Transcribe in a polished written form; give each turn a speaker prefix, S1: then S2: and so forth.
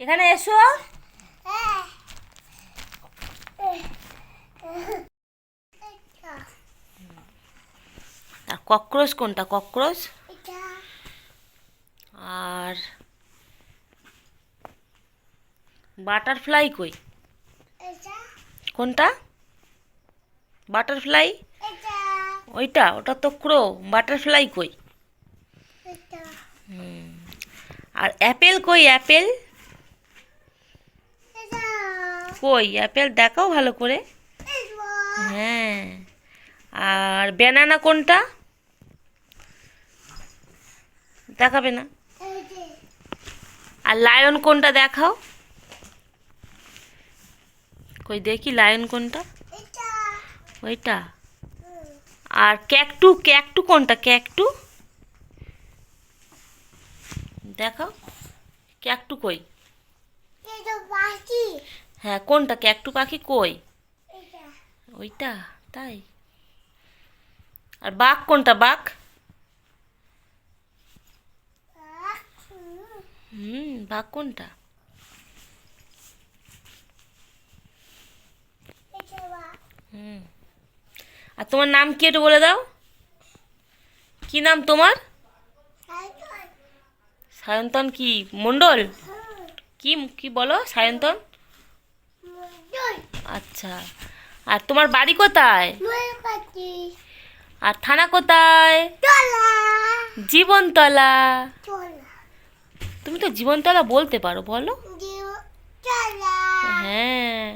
S1: এখানে এসো। আর ককরোচ কোনটা? ককরোচ। আর বাটারফ্লাই কই? কোনটা? বাটারফ্লাই ওইটা, ওটা তো ক্রো। বাটারফ্লাই কই? আর অ্যাপেল কই? অ্যাপেল কই? অ্যাপেল দেখাও ভালো করে। হ্যাঁ। আর ব্যানানা কোনটা? দেখাবে না। আর লায়ন কোনটা দেখাও। কই দেখি লায়ন কোনটা? ওইটা। আর ক্যাকটু, ক্যাকটু কোনটা? ক্যাকটু দেখাও। ক্যাকটু কই? হ্যাঁ, কোনটা? ক্যাকটু পাখি কই? ওইটা। তাই। আর বাঘ কোনটা? বাঘ। বাঘ কোনটা? আর তোমার নাম কি একটু বলে দাও। কি নাম তোমার? সায়ন্তন কি মণ্ডল? কি কি বলো? সায়ন্তন। আচ্ছা। আর তোমার বাড়ি কোথায়? আর থানা কোথায়? জীবনতলা। তুমি তো জীবনতলা বলতে পারো, বলো। হ্যাঁ।